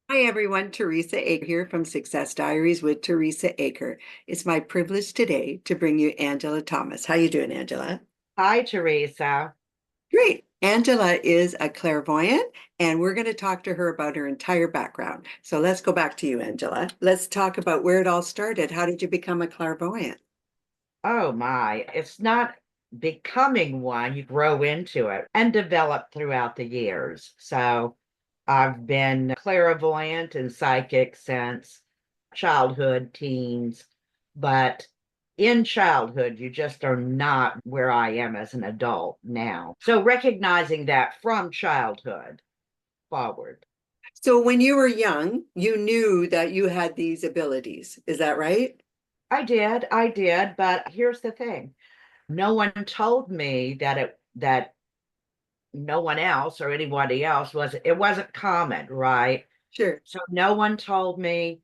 Hi everyone, Teresa Aker here from Success Diaries with Teresa Aker. It's my privilege today to bring you Angela Thomas. How you doing, Angela? Hi, Teresa. Great. Angela is a clairvoyant, and we're going to talk to her about her entire background. So let's go back to you, Angela. Let's talk about where it all started. How did you become a clairvoyant? Oh my, it's not becoming one. You grow into it and develop throughout the years. So I've been clairvoyant and psychic since childhood, teens, but in childhood, you just are not where I am as an adult now. So recognizing that from childhood forward. So when you were young, you knew that you had these abilities. Is that right? I did, but here's the thing. No one told me that no one else or anybody else wasn't common, right? Sure. So no one told me,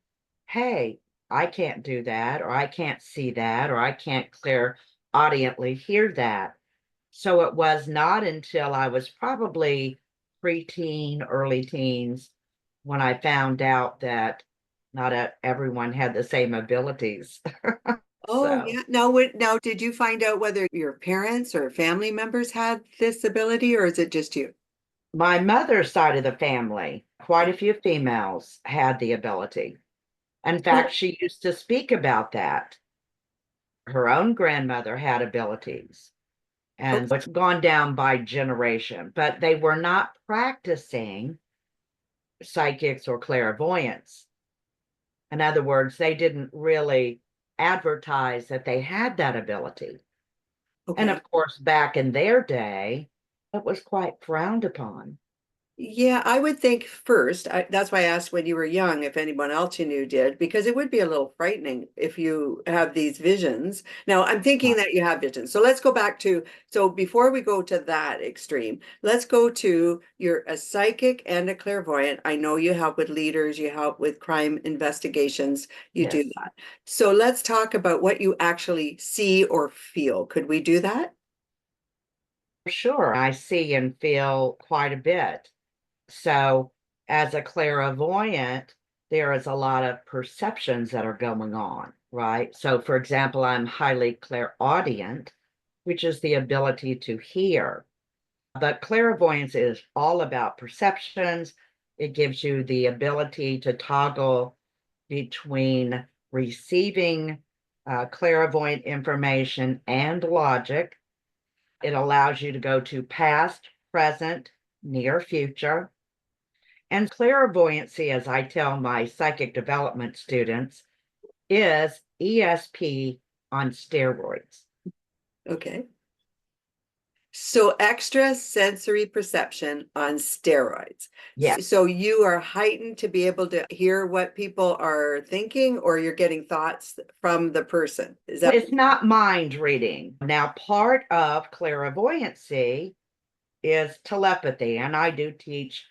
hey, I can't do that, or I can't see that, or I can't clear audiently hear that. So it was not until I was probably preteen, early teens, when I found out that not everyone had the same abilities. Oh, So yeah. Now, did you find out whether your parents or family members had this ability, or is it just you? my mother's side of the family, quite a few females had the ability. In fact, Oh, she used to speak about that. Her own grandmother had abilities, and okay. it's gone down by generation, but they were not practicing psychics or clairvoyance. In other words, they didn't really advertise that they had that ability. And Okay. of course, back in their day, it was quite frowned upon. Yeah, I would think first, that's why I asked when you were young if anyone else you knew did, because it would be a little frightening if you have these visions. Now, I'm thinking that you have visions. So let's go back to, so before we go to that extreme, let's go to you're a psychic and a clairvoyant. I know you help with leaders, you help with crime investigations, you do Yes. that. So let's talk about what you actually see or feel. Could we do that? Sure, I see and feel quite a bit. So, as a clairvoyant, there is a lot of perceptions that are going on, right? So, for example, I'm highly clairaudient, which is the ability to hear. But clairvoyance is all about perceptions. It gives you the ability to toggle between receiving clairvoyant information and logic. It allows you to go to past, present, near future. And clairvoyancy, as I tell my psychic development students, is ESP on steroids. Okay. So extra sensory perception on steroids. Yeah, So you are heightened to be able to hear what people are thinking, or you're getting thoughts from the person. Is that it's not mind reading. Now, part of clairvoyancy is telepathy, and I do teach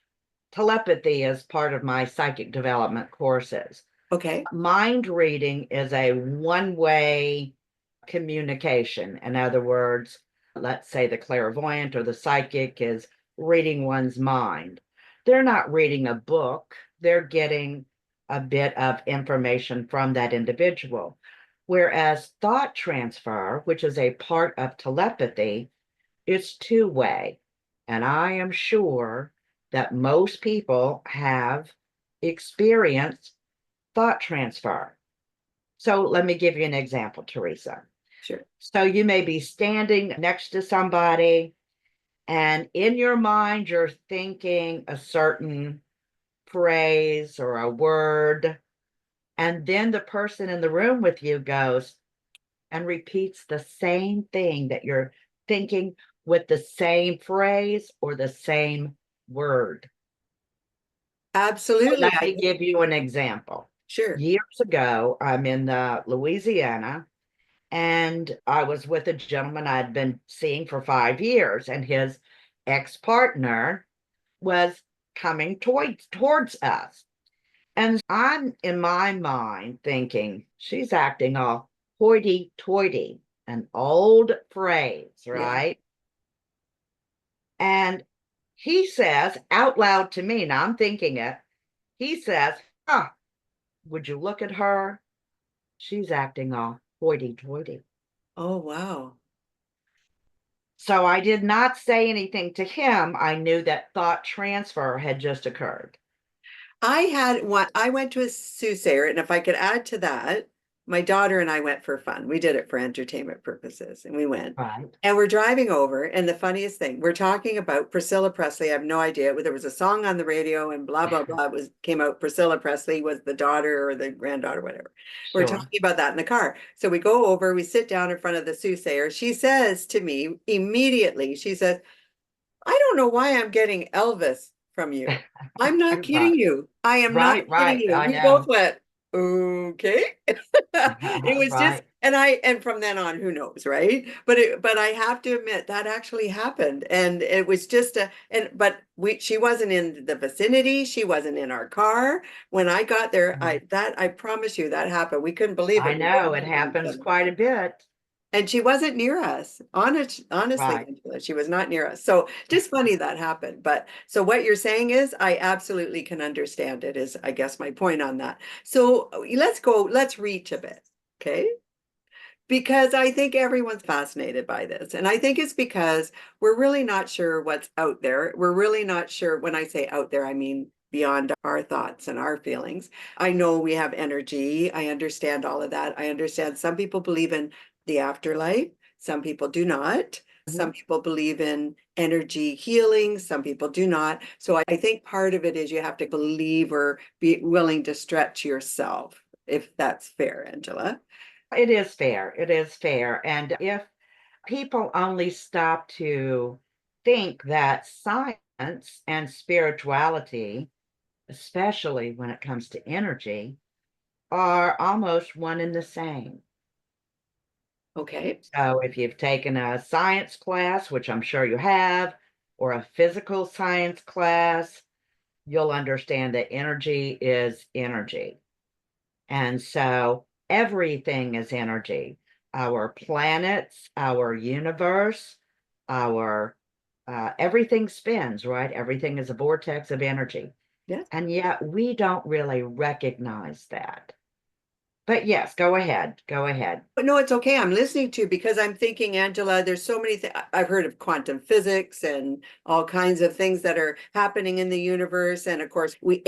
telepathy as part of my psychic development courses. okay? Mind reading is a one-way communication. In other words, let's say the clairvoyant or the psychic is reading one's mind. They're not reading a book, they're getting a bit of information from that individual. Whereas thought transfer, which is a part of telepathy, is two-way. And I am sure that most people have experienced thought transfer. So let me give you an example, Teresa. Sure. So you may be standing next to somebody, and in your mind, you're thinking a certain phrase or a word. And then the person in the room with you goes and repeats the same thing that you're thinking with the same phrase or the same word. So Absolutely. let me give you an example. Sure. Years ago, I'm in Louisiana, and I was with a gentleman I'd been seeing for 5 years, and his ex-partner was coming towards us. And I'm in my mind thinking, she's acting all hoity-toity, an old phrase, Yeah. right? And he says out loud to me, now I'm thinking it, He says, huh, would you look at her? She's acting all hoity-toity. Oh, wow. So I did not say anything to him. I knew that thought transfer had just occurred. I went to a soothsayer, and if I could add to that, my daughter and I went for fun. We did it for entertainment purposes, and we went. Right. And we're driving over, and the funniest thing, we're talking about Priscilla Presley. I have no idea. There was a song on the radio, and blah blah blah. It was came out. Priscilla Presley was the daughter or the granddaughter, whatever. We're Sure. talking about that in the car. So we go over, we sit down in front of the soothsayer. She says to me immediately, she says, I don't know why I'm getting Elvis from you. I'm not Right. kidding you. I am not Right. kidding Right. you. I We both know. went, okay. It was just, Right. and from then on, who knows, right? But I have to admit that actually happened. And it was just but she wasn't in the vicinity. She wasn't in our car. When I got there, I promise you that happened. We couldn't believe I it. We both know it looked at each happens other. quite a bit. And she wasn't near us. Honestly, Right. Angela, she was not near us. So just funny that happened. But so what you're saying is, I absolutely can understand it, is I guess my point on that. So let's reach a bit. Okay. Because I think everyone's fascinated by this. And I think it's because we're really not sure what's out there. We're really not sure. When I say out there, I mean beyond our thoughts and our feelings. I know we have energy. I understand all of that. I understand some people believe in the afterlife, some people do not. Some Mhm. people believe in energy healing, some people do not. So I think part of it is you have to believe or be willing to stretch yourself, if that's fair, Angela. It is fair. It is fair. And if people only stop to think that science and spirituality, especially when it comes to energy, are almost one and the same. Okay. So if you've taken a science class, which I'm sure you have, or a physical science class, you'll understand that energy is energy. And so everything is energy. Our planets, our universe, our everything spins, right? Everything is a vortex of energy. Yes. And yet we don't really recognize that. But yes, go ahead. Go ahead. But no, it's okay. I'm listening to you because I'm thinking, Angela, there's so many things. I've heard of quantum physics and all kinds of things that are happening in the universe. And of course, we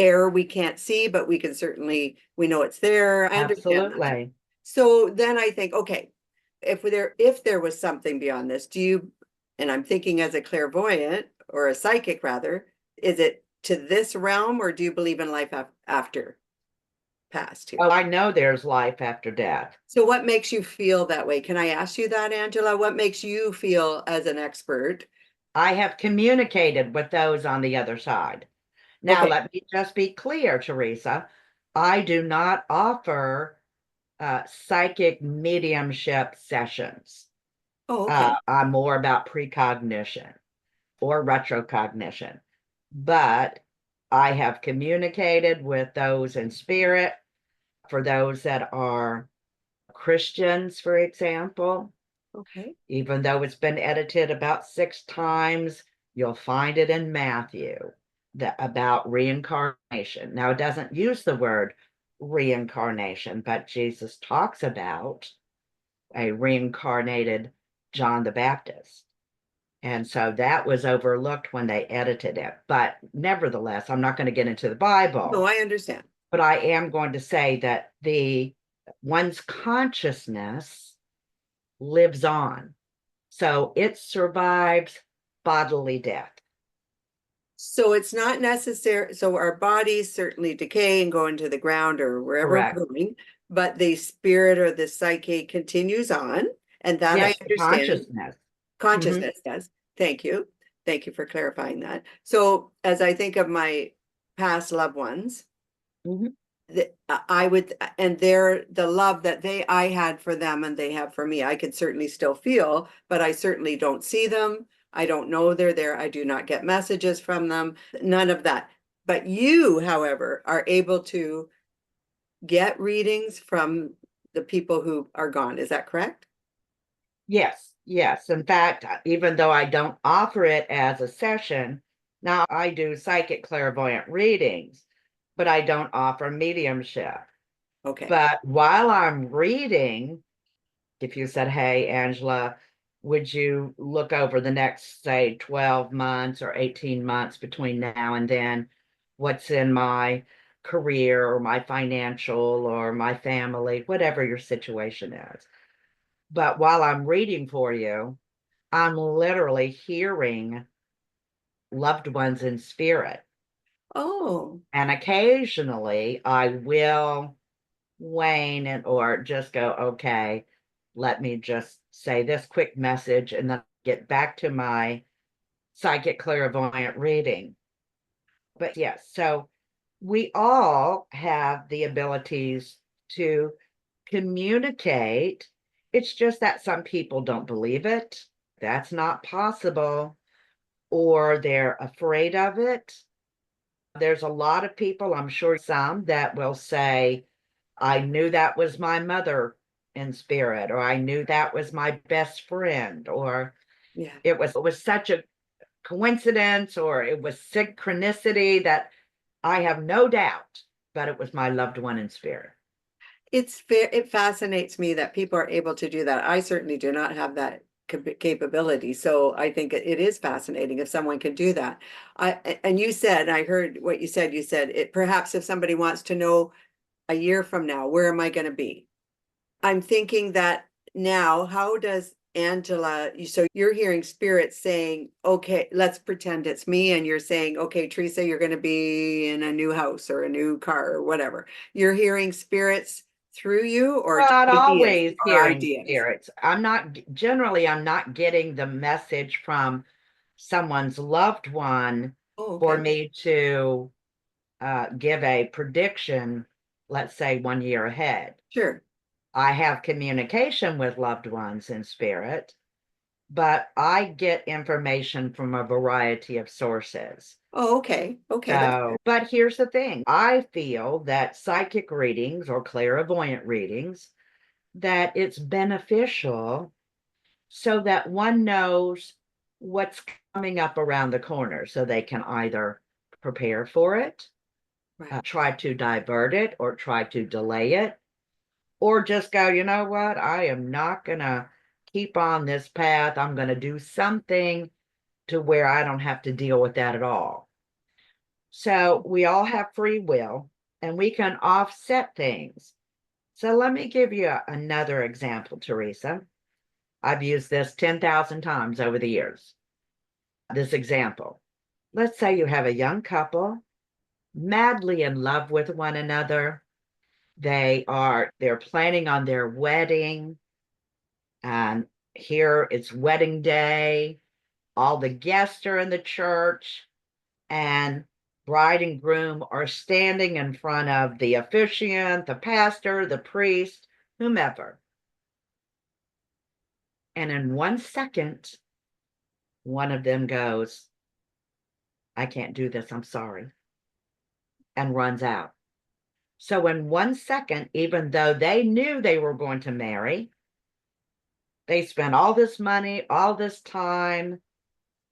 can't see, but we can certainly, we know it's there. I understand that. Absolutely. So then I think, okay, if there was something beyond this, and I'm thinking as a clairvoyant or a psychic rather, is it to this realm, or do you believe in life after past here? Oh, I know there's life after death. So what makes you feel that way? Can I ask you that, Angela? What makes you feel as an expert? I have communicated with those on the other side. Now, Okay. let me just be clear, Teresa. I do not offer psychic mediumship sessions. Oh, okay. I'm more about precognition or retrocognition. But I have communicated with those in spirit, for those that are Christians, for example. Okay. Even though it's been edited about 6 times, you'll find it in Matthew about reincarnation. Now, it doesn't use the word reincarnation, but Jesus talks about a reincarnated John the Baptist. And so that was overlooked when they edited it. But nevertheless, I'm not going to get into the No, Bible, I understand. but I am going to say that the one's consciousness lives on. So it survives bodily death. So it's not necessary. So our bodies certainly decay and go into the ground or wherever Correct. we're going, but the spirit or the psyche continues on. And that I Yes, the understand. consciousness. Hmm. Consciousness does. Thank you. Thank you for clarifying that. So as I think of my past loved ones, Hmm. I would, and the love that I had for them and they have for me, I could certainly still feel, but I certainly don't see them. I don't know they're there. I do not get messages from them, none of that. But you, however, are able to get readings from the people who are gone. Is that correct? Yes, yes. In fact, even though I don't offer it as a session, now I do psychic clairvoyant readings. but I don't offer mediumship. Okay. But while I'm reading, if you said, hey, Angela, would you look over the next, say, 12 months or 18 months between now and then, what's in my career or my financial or my family, whatever your situation is. But while I'm reading for you, I'm literally hearing loved ones in spirit. Oh, And occasionally I will wane and or just go, okay, let me just say this quick message and then get back to my psychic clairvoyant reading. But yes, so we all have the abilities to communicate. It's just that some people don't believe it. That's not possible, or they're afraid of it. There's a lot of people, I'm sure some, that will say, I knew that was my mother in spirit, or I knew that was my best friend, or yeah. it was such a coincidence, or it was synchronicity that I have no doubt, but it was my loved one in spirit. It fascinates me that people are able to do that. I certainly do not have that capability. So I think it is fascinating if someone can do that. And you said, I heard what you said it perhaps if somebody wants to know a year from now, where am I going to be? I'm thinking that now, how does Angela, so you're hearing spirits saying, okay, let's pretend it's me. And you're saying, okay, Teresa, you're going to be in a new house or a new car or whatever. You're hearing spirits through you or just Not ideas always or hearing ideas? spirits. I'm not getting the message from someone's loved one Oh, for okay. me to give a prediction, let's say 1 year ahead. Sure. I have communication with loved ones in spirit, but I get information from a variety of sources. Oh, okay. Okay. That's So, good. but here's the thing. I feel that psychic readings or clairvoyant readings, that it's beneficial so that one knows what's coming up around the corner so they can either prepare for it, Right. try to divert it, or try to delay it, or just go, you know what? I am not going to keep on this path. I'm going to do something to where I don't have to deal with that at all. So we all have free will and we can offset things. So let me give you another example, Teresa. I've used this 10,000 times over the years. This example. Let's say you have a young couple madly in love with one another. They're planning on their wedding, and here it's wedding day. All the guests are in the church, and bride and groom are standing in front of the officiant, the pastor, the priest, whomever. And in 1 second, one of them goes, I can't do this, I'm sorry, and runs out. So in 1 second, even though they knew they were going to marry, they spent all this money, all this time,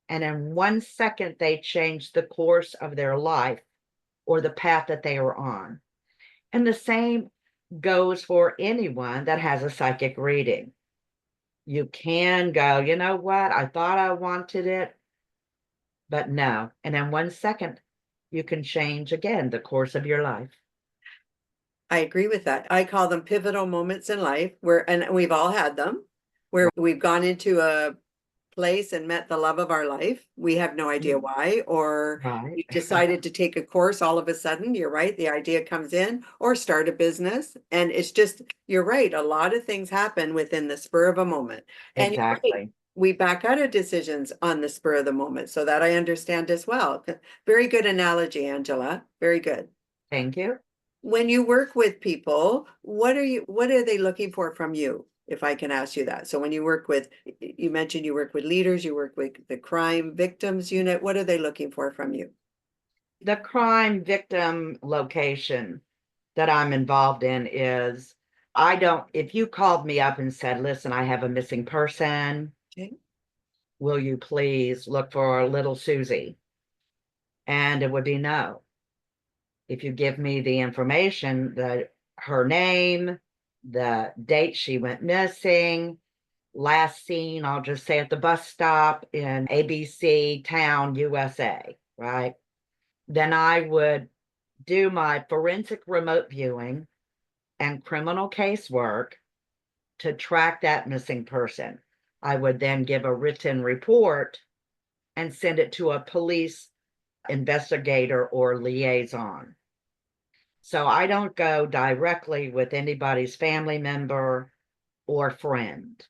and in 1 second, they changed the course of their life or the path that they were on. And the same goes for anyone that has a psychic reading. You can go, you know what? I thought I wanted it, but no. And in 1 second, you can change again the course of your life. I agree with that. I call them pivotal moments in life where, and we've all had them, where we've gone into a place and met the love of our life. We have no idea why, or Right. we decided to take a course all of a sudden. You're right. The idea comes in, or start a business. And it's just, you're right. A lot of things happen within the spur of a moment. And you're right. Exactly. We back out of decisions on the spur of the moment. So that I understand as well. Very good analogy, Angela. Very good. Thank you. When you work with people, what are they looking for from you? If I can ask you that. So when you work with, you mentioned you work with leaders, you work with the crime victims unit, what are they looking for from you? The crime victim location that I'm involved in is I don't, if you called me up and said, listen, I have a missing person, Okay. will you please look for little Susie? And it would be no. If you give me the information, her name, the date she went missing, last seen, I'll just say at the bus stop in ABC town, USA, right? Then I would do my forensic remote viewing and criminal casework to track that missing person. I would then give a written report and send it to a police investigator or liaison. So I don't go directly with anybody's family member or friend.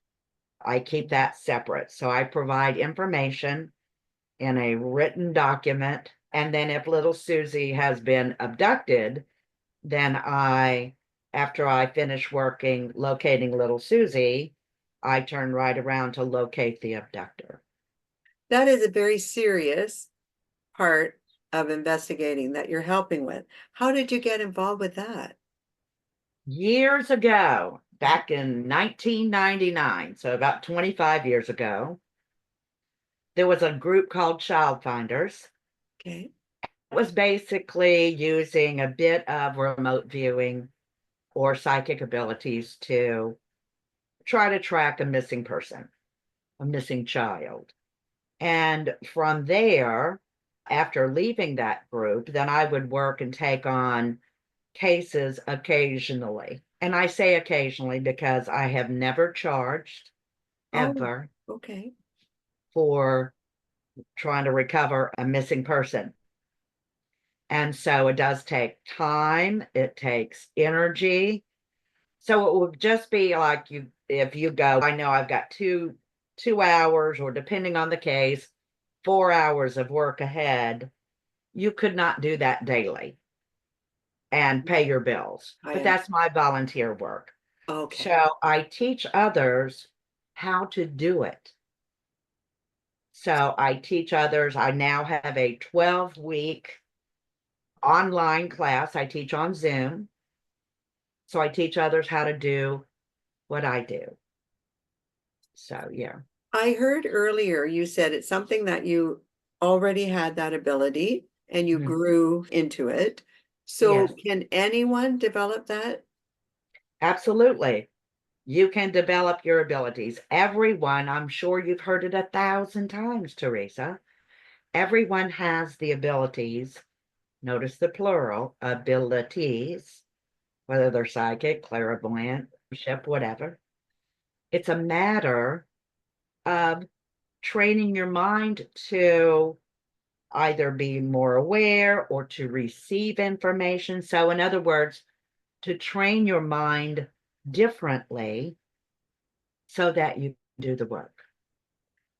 I keep that separate. So I provide information in a written document. And then if little Susie has been abducted, then after I finish working, locating little Susie, I turn right around to locate the abductor. That is a very serious part of investigating that you're helping with. How did you get involved with that? Years ago, back in 1999, so about 25 years ago, there was a group called Child Finders. Okay. It was basically using a bit of remote viewing or psychic abilities to try to track a missing person, a missing child. And from there, after leaving that group, then I would work and take on cases occasionally. And I say occasionally because I have never charged Oh, ever okay. for trying to recover a missing person. And so it does take time, it takes energy. So it would just be like if you go, I know I've got 2 hours, or depending on the case, 4 hours of work ahead. You could not do that daily and pay your bills. I But am. that's my volunteer work. Okay. So I teach others how to do it. So I teach others. I now have a 12-week online class. I teach on Zoom. So I teach others how to do what I do. So, yeah. I heard earlier you said it's something that you already had that ability and you Mhm. grew into it. So Yes, can anyone develop that? absolutely. You can develop your abilities. Everyone, I'm sure you've heard it 1,000 times, Teresa. Everyone has the abilities. Notice the plural, abilities, whether they're psychic, clairvoyant, whatever. It's a matter of training your mind to either be more aware or to receive information. So, in other words, to train your mind differently so that you do the work.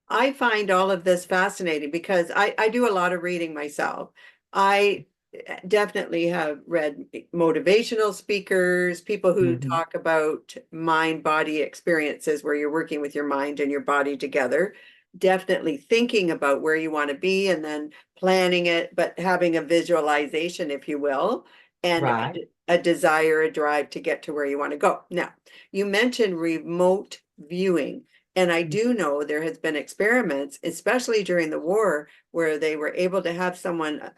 I find all of this fascinating because I do a lot of reading myself. I definitely have read motivational speakers, people who Mhm. talk about mind body experiences where you're working with your mind and your body together. Definitely thinking about where you want to be and then planning it, but having a visualization, if you will, and Right. a desire, a drive to get to where you want to go. Now, you mentioned remote viewing. And I do know there has been experiments, especially during the war, where they were able to have someone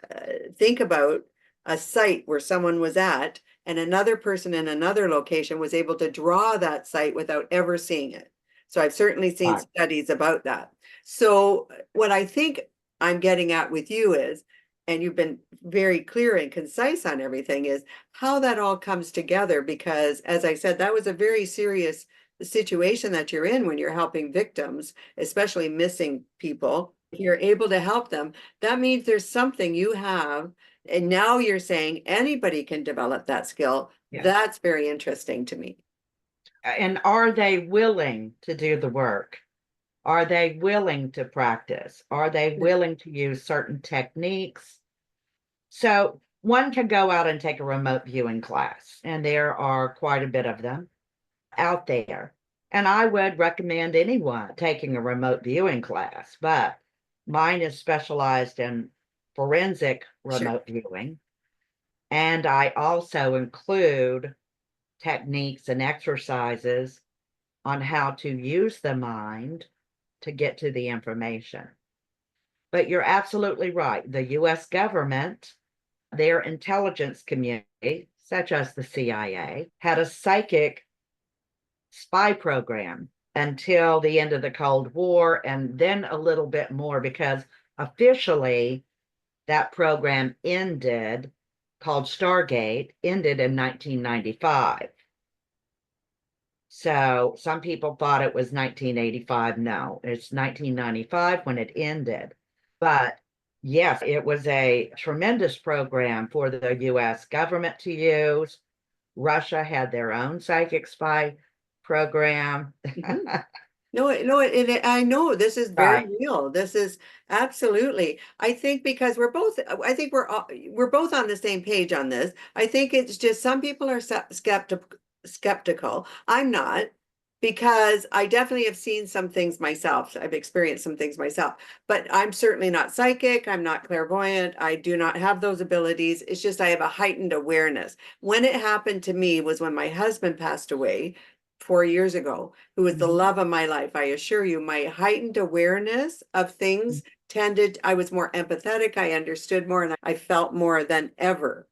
think about a site where someone was at, and another person in another location was able to draw that site without ever seeing it. So I've certainly seen Right. studies about that. So what I think I'm getting at with you is, and you've been very clear and concise on everything, is how that all comes together. Because as I said, that was a very serious situation that you're in when you're helping victims, especially missing people. If you're able to help them, that means there's something you have. And now you're saying anybody can develop that skill. Yes. That's very interesting to me. And are they willing to do the work? Are they willing to practice? Are they willing to use certain techniques? So one can go out and take a remote viewing class, and there are quite a bit of them out there. And I would recommend anyone taking a remote viewing class, but mine is specialized in forensic Sure. remote viewing. And I also include techniques and exercises on how to use the mind to get to the information. But you're absolutely right. The US government their intelligence community, such as the CIA, had a psychic spy program until the end of the Cold War, and then a little bit more because officially that program ended, called Stargate, ended in 1995. So some people thought it was 1985. No, it's 1995 when it ended. But yes, it was a tremendous program for the US government to use. Russia had their own psychic spy program. Mhm. No, I know this is very Right. real. This is absolutely. I think because I think we're both on the same page on this. I think it's just some people are skeptical. I'm not, because I definitely have seen some things myself. I've experienced some things myself, but I'm certainly not psychic. I'm not clairvoyant. I do not have those abilities. It's just I have a heightened awareness. When it happened to me was when my husband passed away 4 years ago, who was the Mhm. love of my life. I assure you, my heightened awareness of things I was more empathetic, I understood more, and I felt more than ever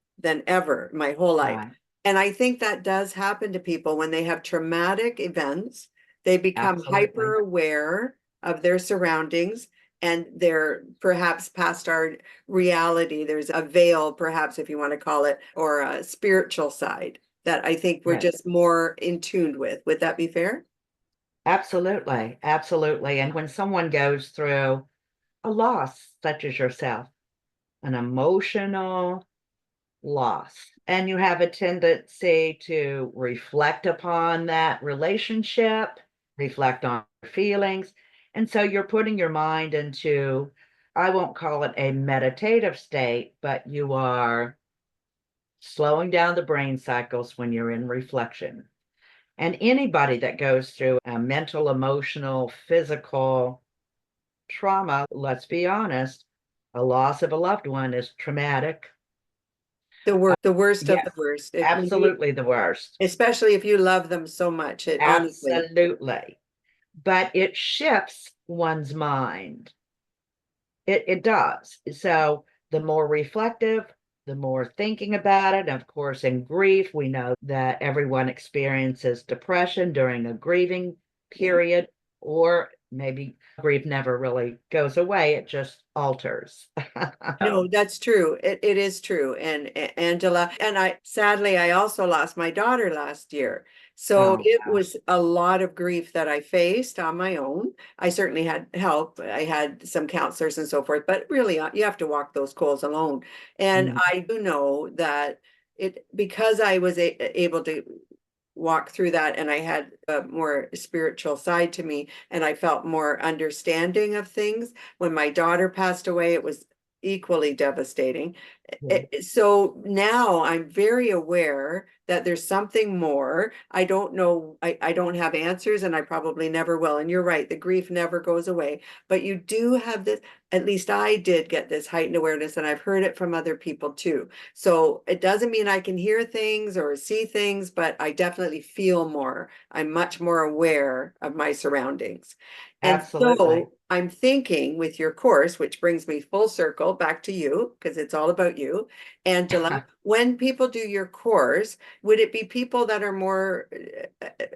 my whole life. Right. And I think that does happen to people when they have traumatic events. They become hyper Absolutely. aware of their surroundings, and they're perhaps past our reality. There's a veil, perhaps, if you want to call it, or a spiritual side that I think we're Yes. just more in tune with. Would that be fair? Absolutely. Absolutely. And when someone goes through a loss, such as yourself, an emotional loss, and you have a tendency to reflect upon that relationship, reflect on your feelings. And so you're putting your mind into, I won't call it a meditative state, but you are slowing down the brain cycles when you're in reflection. And anybody that goes through a mental, emotional, physical trauma, let's be honest, a loss of a loved one is traumatic. The worst of the Yes, worst. absolutely the worst. Especially if you love them so much, honestly. Absolutely. But it shifts one's mind. It does. So the more reflective, the more thinking about it. Of course, in grief, we know that everyone experiences depression during a grieving Yeah. period, or maybe grief never really goes away, it just alters. No, that's true. It is true. And Angela, and sadly, I also lost my daughter last year. So Oh, it gosh. was a lot of grief that I faced on my own. I certainly had help. I had some counselors and so forth, but really, you have to walk those coals alone. And Mhm. I do know that because I was able to walk through that, and I had a more spiritual side to me, and I felt more understanding of things. When my daughter passed away, it was equally devastating. Yeah. So now I'm very aware that there's something more. I don't know, I don't have answers, and I probably never will. And you're right, the grief never goes away. But you do have this, at least I did get this heightened awareness, and I've heard it from other people too. So it doesn't mean I can hear things or see things, but I definitely feel more. I'm much more aware of my surroundings. And Absolutely. so I'm thinking with your course, which brings me full circle back to you, because it's all about you, Angela, when people do your course, would it be people that are more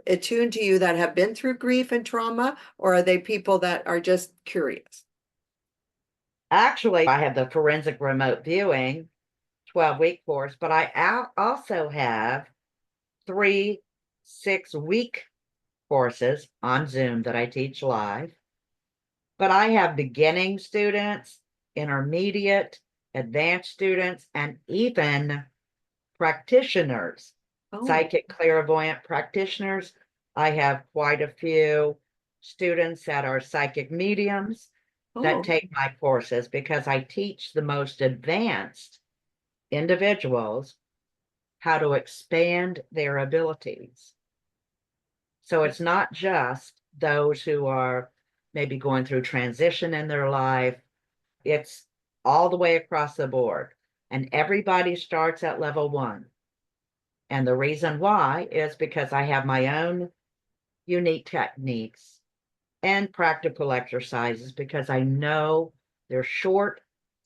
attuned to you that have been through grief and trauma, or are they people that are just curious? Actually, I have the forensic remote viewing 12-week course, but I also have 3 6-week courses on Zoom that I teach live. But I have beginning students, intermediate, advanced students, and even practitioners, Oh, psychic clairvoyant practitioners. I have quite a few students that are psychic mediums that oh, take my courses because I teach the most advanced individuals how to expand their abilities. So it's not just those who are maybe going through transition in their life, it's all the way across the board. And everybody starts at level 1. And the reason why is because I have my own unique techniques and practical exercises because I know they're short,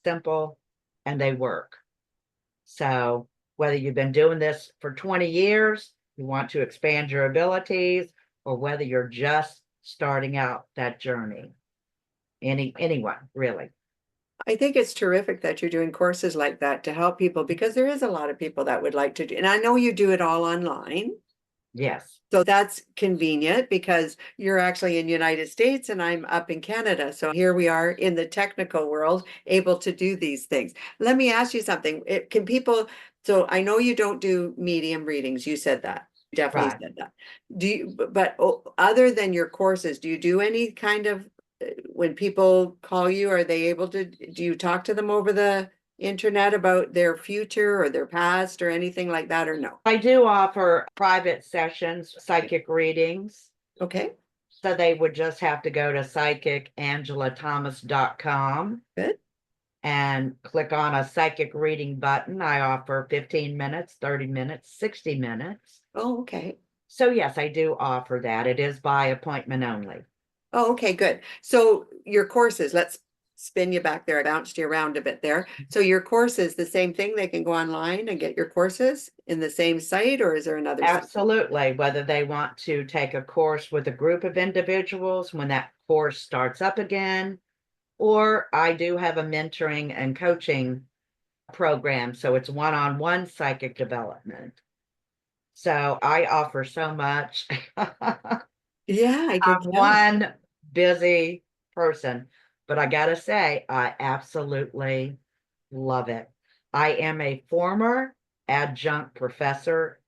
simple, and they work. So whether you've been doing this for 20 years, you want to expand your abilities, or whether you're just starting out that journey, anyone really. I think it's terrific that you're doing courses like that to help people, because there is a lot of people that would like to do, and I know you do it all online. Yes. So that's convenient because you're actually in the United States and I'm up in Canada. So here we are in the technical world able to do these things. Let me ask you something. Can people, so I know you don't do medium readings. You said that. You definitely Right. said that. Do you, but other than your courses, do you do any kind of, when people call you, are they able to, do you talk to them over the internet about their future or their past or anything like that, or no? I do offer private sessions, psychic readings. Okay, So they would just have to go to psychicangelathomas.com good. and click on a psychic reading button. I offer 15 minutes, 30 minutes, 60 minutes. Oh, okay. So yes, I do offer that. It is by appointment only. Oh, okay, good. So your courses, let's spin you back there. I bounced you around a bit there. So your courses, the same thing, they can go online and get your courses in the same site, or is there another site? Absolutely. Whether they want to take a course with a group of individuals when that course starts up again, or I do have a mentoring and coaching program. So it's one-on-one psychic development. So I offer so much. Yeah, I can I'm tell. one busy person, but I gotta say, I absolutely love it. I am a former adjunct professor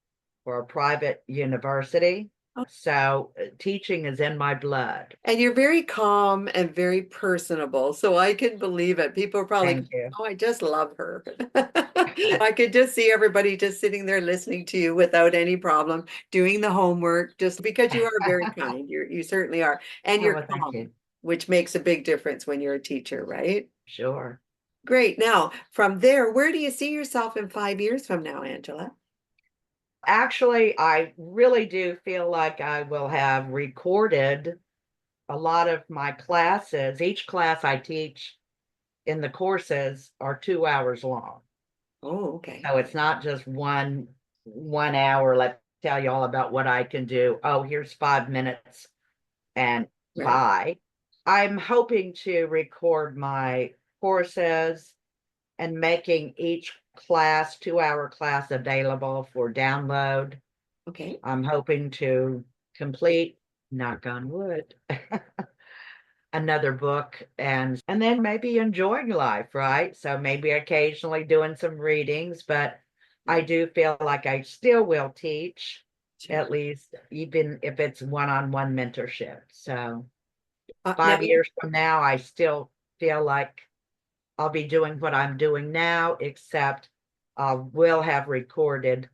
for a private university. Oh, So teaching is in my blood. and you're very calm and very personable, so I can believe it. People are probably, Thank you. oh, I just love her. I could just see everybody just sitting there listening to you without any problem, doing the homework, just because you are very kind. You certainly are. And Oh, you're well, thank calm, you. which makes a big difference when you're a teacher, right? Sure. Great. Now, from there, where do you see yourself in 5 years from now, Angela? Actually, I really do feel like I will have recorded a lot of my classes. Each class I teach in the courses are 2 hours long. Oh, okay. So it's not just one hour. Let's tell you all about what I can do. Oh, here's 5 minutes and Right. bye. I'm hoping to record my courses and making each class, 2 hour class available for download. Okay. I'm hoping to complete, knock on wood, another book and then maybe enjoying life, right? So maybe occasionally doing some readings, but I Right. do feel like I still will teach, Sure. at least even if it's one-on-one mentorship. So Now, 5 years from now, I still feel like I'll be doing what I'm doing now, except I will have recorded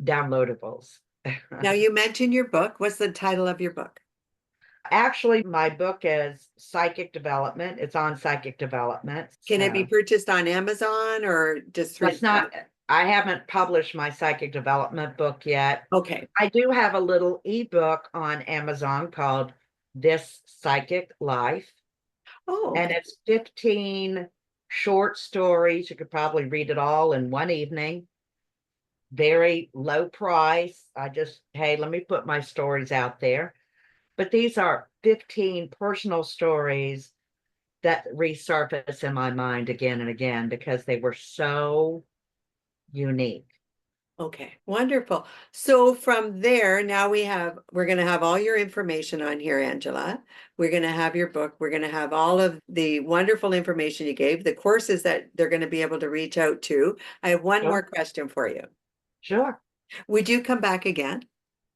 downloadables. now you mentioned your book. What's the title of your book? Actually, my book is Psychic Development. It's on psychic development. Can it be So purchased on Amazon or just through it's the? not, I haven't published my psychic development book yet. Okay. I do have a little ebook on Amazon called This Psychic Life, Oh, and okay. it's 15 short stories. You could probably read it all in one evening. Very low price. I just, hey, let me put my stories out there. But these are 15 personal stories that resurface in my mind again and again because they were so unique. Okay. Wonderful. So from there, now we're going to have all your information on here, Angela. We're going to have your book. We're going to have all of the wonderful information you gave, the courses that they're going to be able to reach out to. I have one more Sure. question for you. Sure. Would you come back again?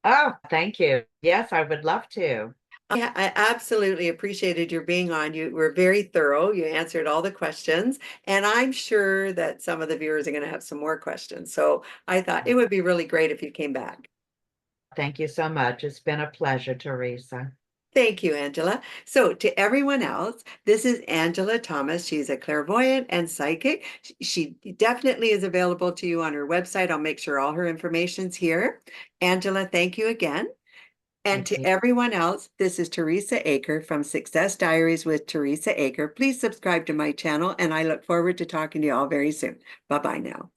Oh, thank you. Yes, I would love to. I absolutely appreciated your being on. You were very thorough. You answered all the questions, and I'm sure that some of the viewers are going to have some more questions. So I thought it would be really great if you came back. Thank you so much. It's been a pleasure, Teresa. Thank you, Angela. So to everyone else, this is Angela Thomas. She's a clairvoyant and psychic. She definitely is available to you on her website. I'll make sure all her information's here. Angela, thank you again. And Thank to you. everyone else, this is Teresa Aker from Success Diaries with Teresa Aker. Please subscribe to my channel, and I look forward to talking to you all very soon. Bye-bye now.